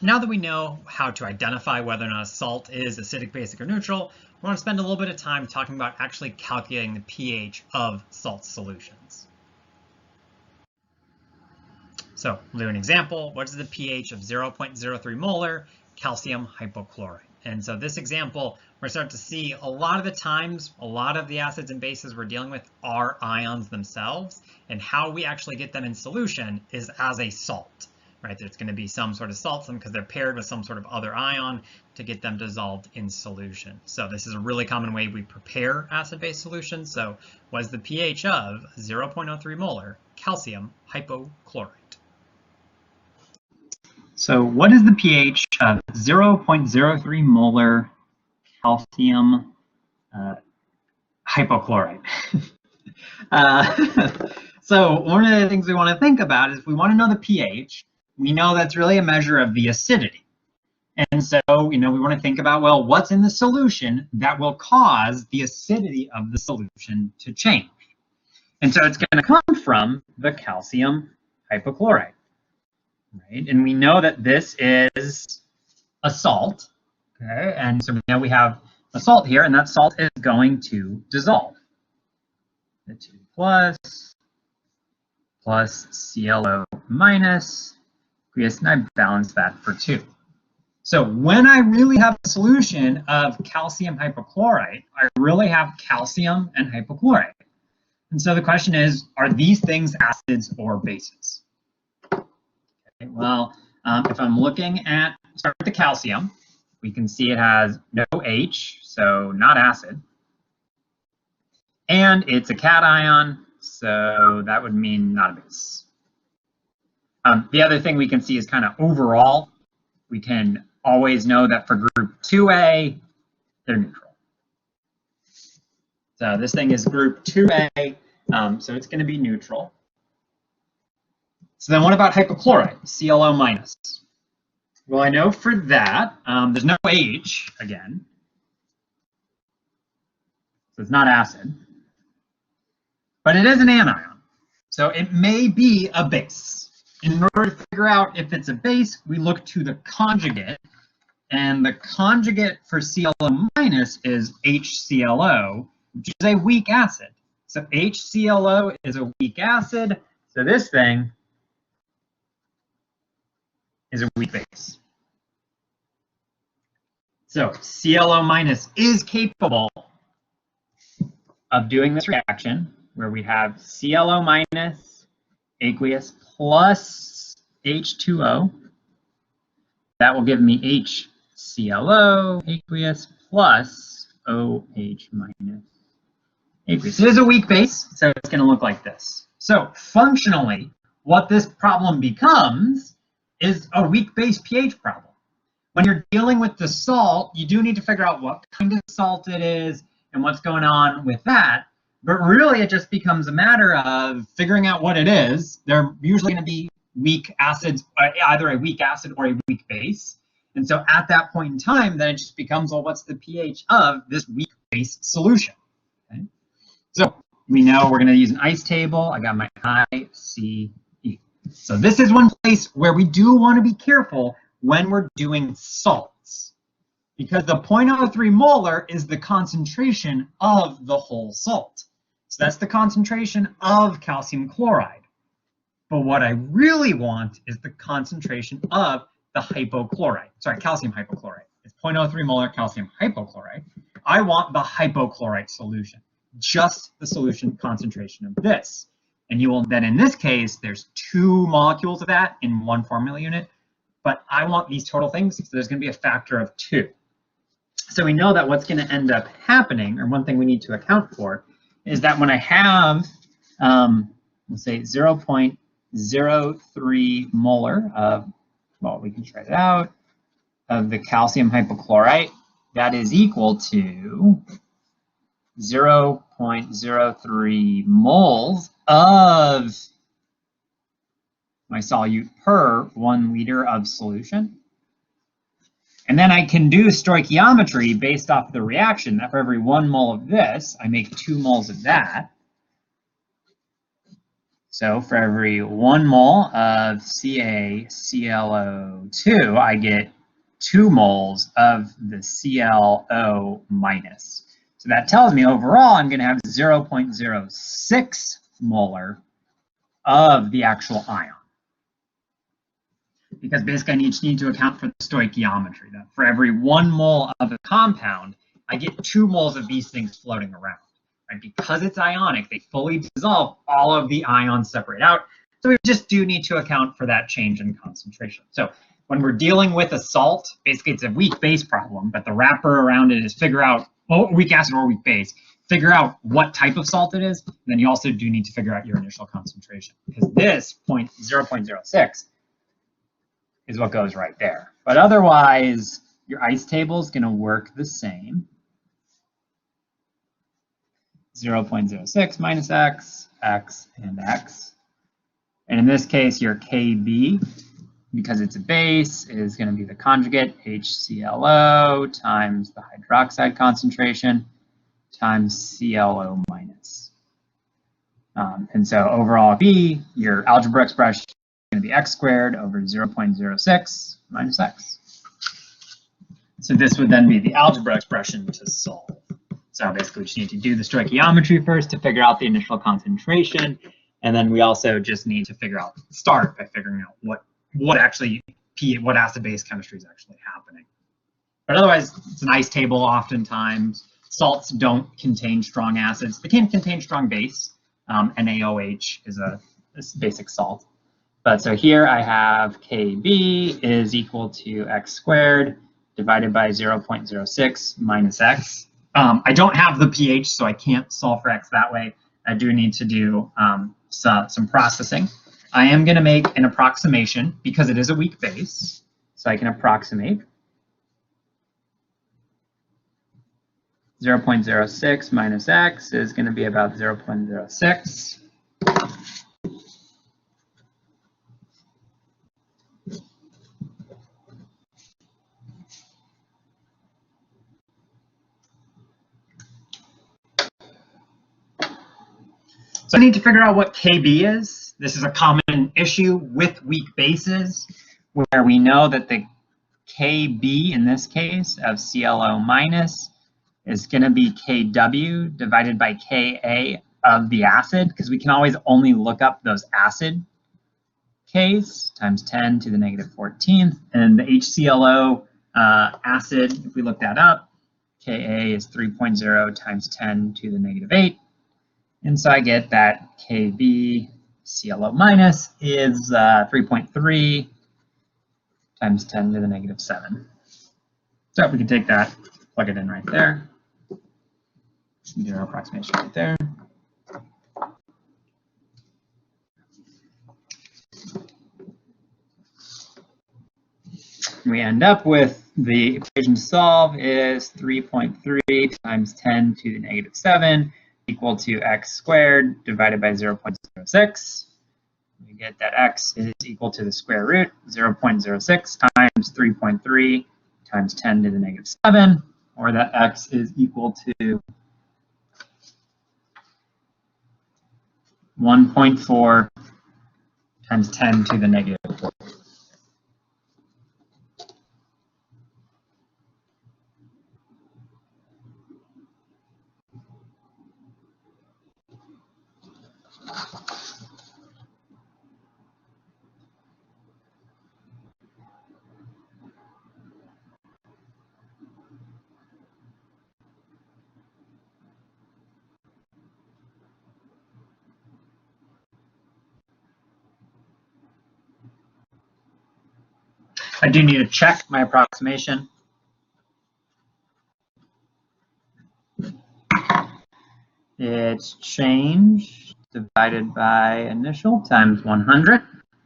Now that we know how to identify whether or not a salt is acidic, basic, or neutral, we want to spend a little bit of time talking about actually calculating the pH of salt solutions. So we'll do an example. What is the pH of 0.03 molar calcium hypochlorite? And so this example, we're starting to see a lot of the times, a lot of the acids and bases we're dealing with are ions themselves, and how we actually get them in solution is as a salt, right? There's going to be some sort of salt because they're paired with some sort of other ion to get them dissolved in solution. So this is a really common way we prepare acid-base solutions. So what is the pH of 0.03 molar calcium hypochlorite? So what is the pH of 0.03 molar calcium hypochlorite? So one of the things we want to think about is if we want to know the pH, we know that's really a measure of the acidity. And so, we want to think about, well, what's in the solution that will cause the acidity of the solution to change? And so it's going to come from the calcium hypochlorite. Right? And we know that this is a salt, okay? And so now we have a salt here, and that salt is going to dissolve. The 2 plus ClO minus, and I balance that for 2. So when I really have a solution of calcium hypochlorite, I really have calcium and hypochlorite. And so the question is, are these things acids or bases? Well, if I'm looking at, start with the calcium, we can see it has no H, so not acid. And it's a cation, so that would mean not a base. The other thing we can see is kind of overall, we can always know that for group 2A, they're neutral. So this thing is group 2A, so it's going to be neutral. So then what about hypochlorite, ClO minus? Well, I know for that, there's no H again. So it's not acid. But it is an anion. So it may be a base. In order to figure out if it's a base, we look to the conjugate. And the conjugate for ClO minus is HClO, which is a weak acid. So HClO is a weak acid. So this thing is a weak base. So ClO minus is capable of doing this reaction where we have ClO minus aqueous plus H2O. That will give me HClO aqueous plus OH minus aqueous. It is a weak base, so it's going to look like this. So functionally, what this problem becomes is a weak base pH problem. When you're dealing with the salt, you do need to figure out what kind of salt it is and what's going on with that. But really, it just becomes a matter of figuring out what it is. They're usually going to be weak acids, either a weak acid or a weak base. And so at that point in time, then it just becomes, well, what's the pH of this weak base solution? Okay? So we know we're going to use an ice table. I got my ICE. So this is one place where we do want to be careful when we're doing salts, because the 0.03 molar is the concentration of the whole salt. So that's the concentration of calcium chloride. But what I really want is the concentration of the hypochlorite. Sorry, calcium hypochlorite. It's 0.03 molar calcium hypochlorite. I want the hypochlorite solution, just the solution concentration of this. And you will then, in this case, there's 2 molecules of that in 1 formula unit, but I want these total things, so there's going to be a factor of 2. So we know that what's going to end up happening, or one thing we need to account for, is that when I have, let's say 0.03 molar of, well, we can try it out, of the calcium hypochlorite, that is equal to 0.03 moles of my solute per 1 liter of solution. And then I can do stoichiometry based off the reaction that for every 1 mole of this, I make 2 moles of that. So for every 1 mole of CaClO2, I get 2 moles of the ClO minus. So that tells me overall I'm going to have 0.06 molar of the actual ion. Because basically I need to account for the stoichiometry, that for every 1 mole of a compound, I get 2 moles of these things floating around. Right? Because it's ionic, they fully dissolve, all of the ions separate out. So we just do need to account for that change in concentration. So when we're dealing with a salt, basically it's a weak base problem, but the wrapper around it is figure out, weak acid or weak base, figure out what type of salt it is. And then you also do need to figure out your initial concentration, because this 0.06 is what goes right there. But otherwise, your ice table is going to work the same. 0.06 minus x, x, and x. And in this case, your Kb, because it's a base, is going to be the conjugate HClO times the hydroxide concentration times ClO minus. And so overall B, your algebra expression is going to be x squared over 0.06 minus x. So this would then be the algebra expression to solve. So basically we just need to do the stoichiometry first to figure out the initial concentration. And then we also just need to figure out, start by figuring out what acid-base chemistry is actually happening. But otherwise, it's an ice table oftentimes. Salts don't contain strong acids. They can contain strong base. NaOH is a basic salt. But so here I have Kb is equal to x squared divided by 0.06 minus x. I don't have the pH, so I can't solve for x that way. I do need to do some processing. I am going to make an approximation because it is a weak base, so I can approximate. 0.06 minus x is going to be about 0.06. So I need to figure out what Kb is. This is a common issue with weak bases, where we know that the Kb in this case of ClO minus is going to be Kw divided by Ka of the acid, because we can always only look up those acid Ks times 10 to the negative 14th. And the HClO acid, if we look that up, Ka is 3.0 times 10 to the negative 8. And so I get that Kb ClO minus is 3.3 times 10 to the negative 7. So we can take that, plug it in right there. Do our approximation right there. We end up with the equation to solve is 3.3 times 10 to the negative 7 equal to x squared divided by 0.06. We get that x is equal to the square root, 0.06 times 3.3 times 10 to the negative 7, or that x is equal to 1.4 times 10 to the negative 4. I do need to check my approximation. It's change divided by initial times 100.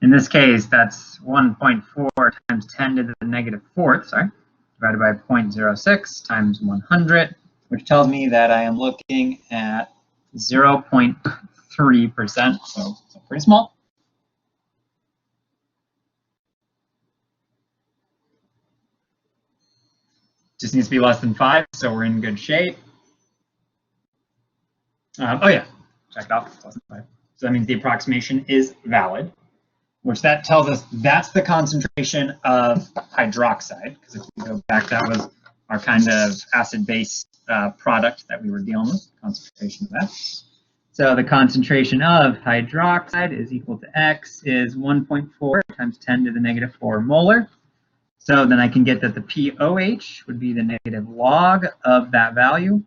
In this case, that's 1.4 times 10 to the negative 4th, divided by 0.06 times 100, which tells me that I am looking at 0.3%, so pretty small. Just needs to be less than 5, so we're in good shape. Oh yeah, check it off, it's less than 5. So that means the approximation is valid, which that tells us that's the concentration of hydroxide, because if we go back, that was our kind of acid-base product that we were dealing with, concentration of that. So the concentration of hydroxide is equal to X is 1.4 times 10 to the negative 4 molar. So then I can get that the POH would be the negative log of that value.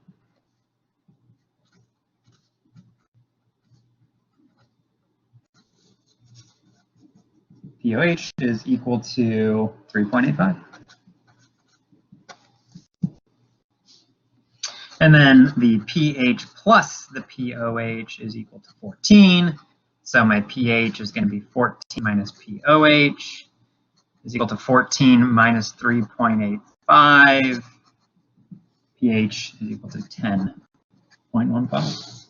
POH is equal to 3.85. And then the pH plus the POH is equal to 14. So my pH is going to be 14 minus POH is equal to 14 minus 3.85. pH is equal to 10.15.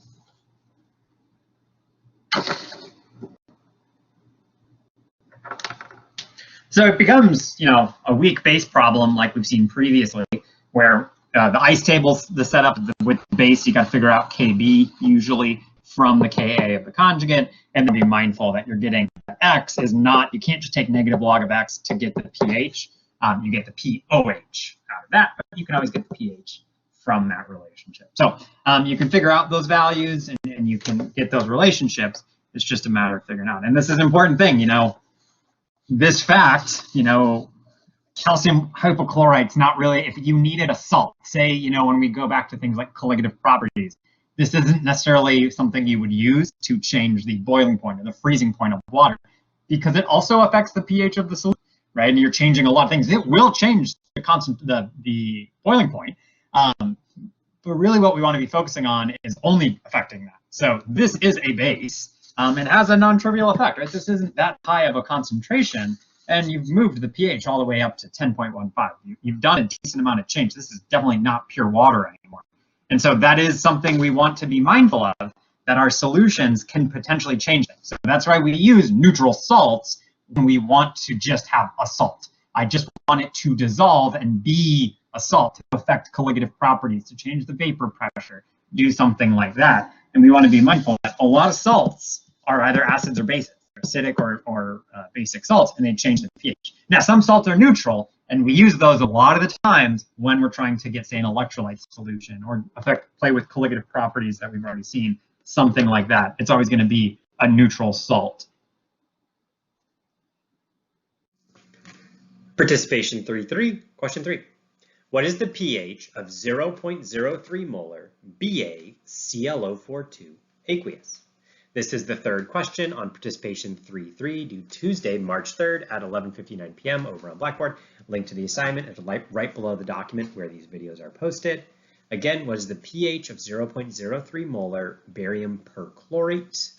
So it becomes, a weak base problem like we've seen previously, where the ice table's the setup with the base. You got to figure out Kb usually from the Ka of the conjugate, and then be mindful that you're getting X is not, you can't just take negative log of X to get the pH. You get the POH out of that, but you can always get the pH from that relationship. So you can figure out those values and you can get those relationships. It's just a matter of figuring out. And this is an important thing, this fact, calcium hypochlorite's not really, if you needed a salt, say, when we go back to things like colligative properties, this isn't necessarily something you would use to change the boiling point or the freezing point of water, because it also affects the pH of the solution, right? And you're changing a lot of things. It will change the boiling point. But really what we want to be focusing on is only affecting that. So this is a base. It has a non-trivial effect, right? This isn't that high of a concentration, and you've moved the pH all the way up to 10.15. You've done a decent amount of change. This is definitely not pure water anymore. And so that is something we want to be mindful of, that our solutions can potentially change things. So that's why we use neutral salts when we want to just have a salt. I just want it to dissolve and be a salt, to affect colligative properties, to change the vapor pressure, do something like that. And we want to be mindful that a lot of salts are either acids or bases, acidic or basic salts, and they change the pH. Now, some salts are neutral, and we use those a lot of the times when we're trying to get, say, an electrolyte solution or play with colligative properties that we've already seen, something like that. It's always going to be a neutral salt. Participation 3.3, question 3. What is the pH of 0.03 molar BaClO42 aqueous? This is the third question on participation 3.3 due Tuesday, March 3rd at 11:59 p.m. over on Blackboard. Link to the assignment is right below the document where these videos are posted. Again, what is the pH of 0.03 molar barium perchlorate?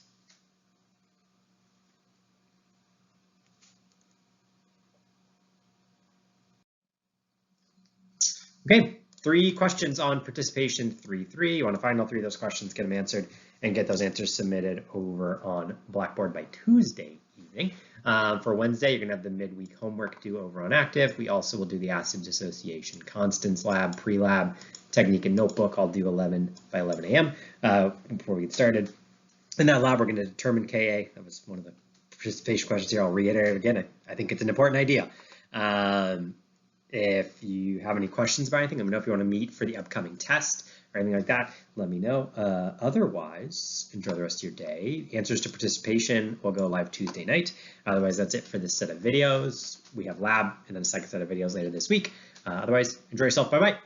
Okay, 3 questions on participation 3.3. You want to find all 3 of those questions, get them answered, and get those answers submitted over on Blackboard by Tuesday evening. For Wednesday, you're going to have the midweek homework due over on Active. We also will do the acid dissociation constants lab, pre-lab, technique and notebook. I'll do 11 by 11 a.m. Before we get started. In that lab, we're going to determine Ka. That was one of the participation questions here. I'll reiterate it again. I think it's an important idea. If you have any questions about anything, let me know. If you want to meet for the upcoming test or anything like that, let me know. Otherwise, enjoy the rest of your day. Answers to participation will go live Tuesday night. Otherwise, that's it for this set of videos. We have lab and then a second set of videos later this week. Otherwise, enjoy yourself. Bye-bye.